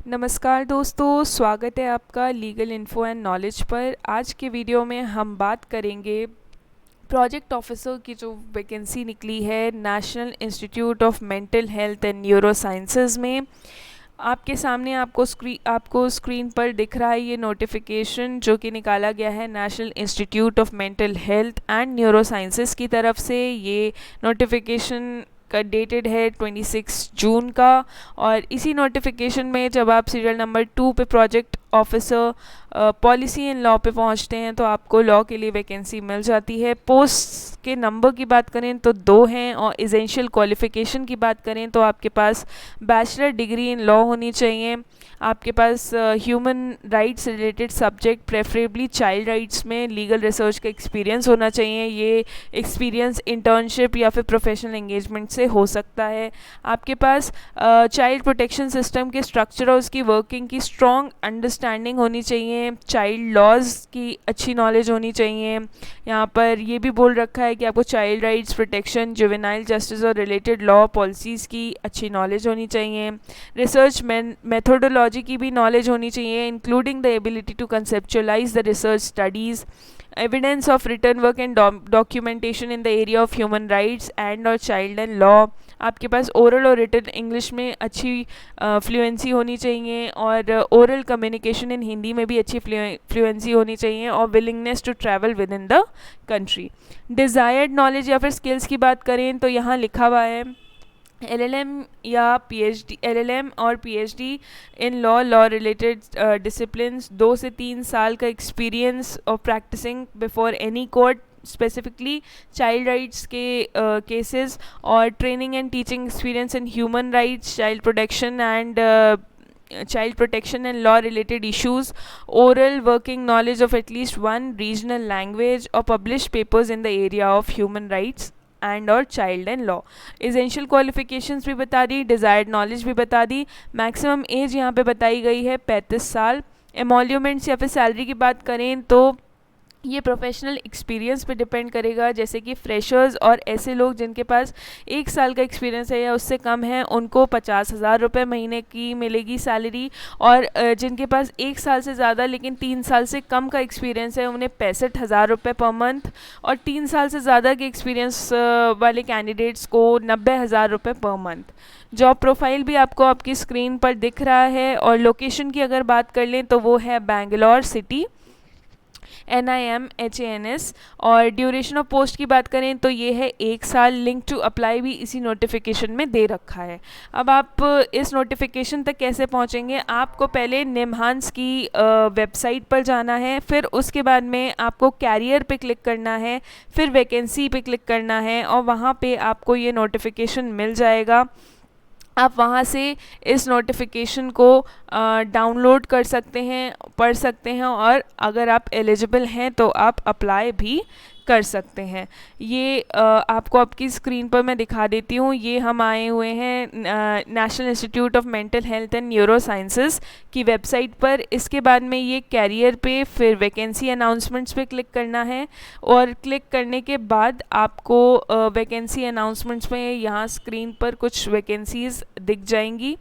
नमस्कार दोस्तों, स्वागत है आपका लीगल इन्फो एंड नॉलेज पर। आज के वीडियो में हम बात करेंगे प्रोजेक्ट ऑफिसर की जो वैकेंसी निकली है national institute of mental health and neuro sciences में। आपके सामने आपको स्क्रीन पर दिख रहा है ये नोटिफिकेशन जो कि निकाला गया है national institute of mental health and neuro sciences की तरफ से। ये नोटिफिकेशन का डेटेड है 26 जून का। और इसी नोटिफिकेशन में जब आप सीरियल नंबर 2 पे project officer policy and law पे पहुंचते हैं तो आपको लॉ के लिए वैकेंसी मिल जाती है। पोस्ट के नंबर की बात करें तो 2 हैं, और एसेंशियल क्वालिफ़िकेशन की बात करें तो आपके पास बैचलर डिग्री इन लॉ होनी चाहिए। आपके पास human rights related subject preferably child rights में लीगल रिसर्च का एक्सपीरियंस होना चाहिए। ये एक्सपीरियंस इंटर्नशिप या फिर प्रोफेशनल एंगेजमेंट से हो सकता है। आपके पास चाइल्ड प्रोटेक्शन सिस्टम के स्ट्रक्चर और उसकी वर्किंग की स्ट्रॉन्ग अंडरस्टैंडिंग होनी चाहिए। चाइल्ड लॉज की अच्छी नॉलेज होनी चाहिए। यहाँ पर ये भी बोल रखा है कि आपको child rights protection, juvenile justice और रिलेटेड लॉ पॉलिसीज़ की अच्छी नॉलेज होनी चाहिए। रिसर्च मेथोडोलॉजी की भी नॉलेज होनी चाहिए, including the ability to conceptualise the research studies, evidence of return work and documentation in the area of human rights and और चाइल्ड एंड लॉ। आपके पास ओरल और रिटन इंग्लिश में अच्छी फ्लुएंसी होनी चाहिए, और ओरल कम्युनिकेशन इन हिंदी में भी अच्छी फ्लुएंसी होनी चाहिए, और willingness to travel within the country. Desired knowledge या फिर स्किल्स की बात करें तो यहाँ लिखा हुआ है LLM या PhD, LLM और PhD in law related disciplines, 2 से 3 साल का experience of practising before any court, specifically child rights के केसेस, और training and teaching experience in human rights, child protection and law related issues, oral working knowledge of at least 1 regional language, और publish papers in the area of human rights and और child and law. Essential qualifications भी बता दी, desired knowledge भी बता दी। Maximum age यहाँ पे बताई गई है 35 साल। एमोल्यूमेंट्स या फिर सैलरी की बात करें तो ये प्रोफेशनल एक्सपीरियंस पे डिपेंड करेगा, जैसे कि फ्रेशर्स और ऐसे लोग जिनके पास 1 साल का एक्सपीरियंस है या उससे कम है उनको 50,000 रुपये महीने की मिलेगी सैलरी, और जिनके पास 1 साल से ज़्यादा लेकिन 3 साल से कम का एक्सपीरियंस है उन्हें 65,000 रुपये पर मंथ, और 3 साल से ज़्यादा के एक्सपीरियंस वाले कैंडिडेट्स को 90,000 रुपये पर मंथ। जॉब प्रोफाइल भी आपको आपकी स्क्रीन पर दिख रहा है, और लोकेशन की अगर बात कर लें तो वो है बेंगलोर सिटी, NIMHANS। और ड्यूरेशन ऑफ पोस्ट की बात करें तो ये है 1 साल। लिंक टू अप्लाई भी इसी नोटिफिकेशन में दे रखा है। अब आप इस नोटिफिकेशन तक कैसे पहुंचेंगे? आपको पहले निम्हांस की वेबसाइट पर जाना है, फिर उसके बाद में आपको कैरियर पे क्लिक करना है, फिर वैकेंसी पे क्लिक करना है, और वहाँ पे आपको ये नोटिफिकेशन मिल जाएगा। आप वहाँ से इस नोटिफिकेशन को डाउनलोड कर सकते हैं, पढ़ सकते हैं, और अगर आप एलिजिबल हैं तो आप अप्लाई भी कर सकते हैं। ये आपको आपकी स्क्रीन पर मैं दिखा देती हूँ। ये हम आए हुए हैं national institute of mental health and neuro sciences की वेबसाइट पर। इसके बाद में ये कैरियर पे, फिर वैकेंसी अनाउंसमेंट्स पे क्लिक करना है, और क्लिक करने के बाद आपको वैकेंसी अनाउंसमेंट्स में यहाँ स्क्रीन पर कुछ वैकेंसीज़ दिख जाएंगी।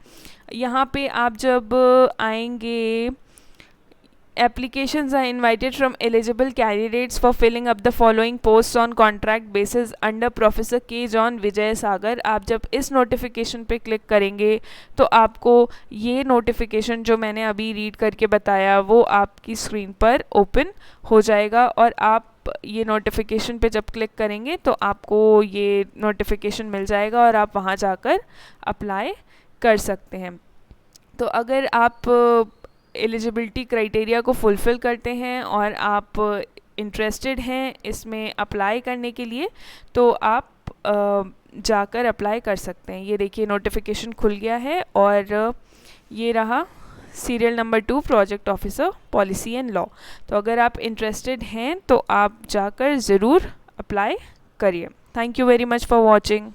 यहाँ पे आप जब आएंगे, applications are invited from eligible candidates for filling up the following posts on contract basis under Professor K. John विजय सागर। आप जब इस नोटिफिकेशन पे क्लिक करेंगे तो आपको ये नोटिफिकेशन जो मैंने अभी रीड करके बताया वो आपकी स्क्रीन पर ओपन हो जाएगा, और आप ये नोटिफिकेशन पे जब क्लिक करेंगे तो आपको ये नोटिफिकेशन मिल जाएगा, और आप वहाँ जाकर अप्लाई कर सकते हैं। तो अगर आप एलिजिबिलिटी क्राइटेरिया को फुलफ़िल करते हैं और आप इंटरेस्टेड हैं इसमें अप्लाई करने के लिए, तो आप जाकर अप्लाई कर सकते हैं। ये देखिए नोटिफिकेशन खुल गया है, और ये रहा serial number 2 project officer policy and law. तो अगर आप इंटरेस्टेड हैं तो आप जाकर ज़रूर अप्लाई करिए। Thank you very much for watching.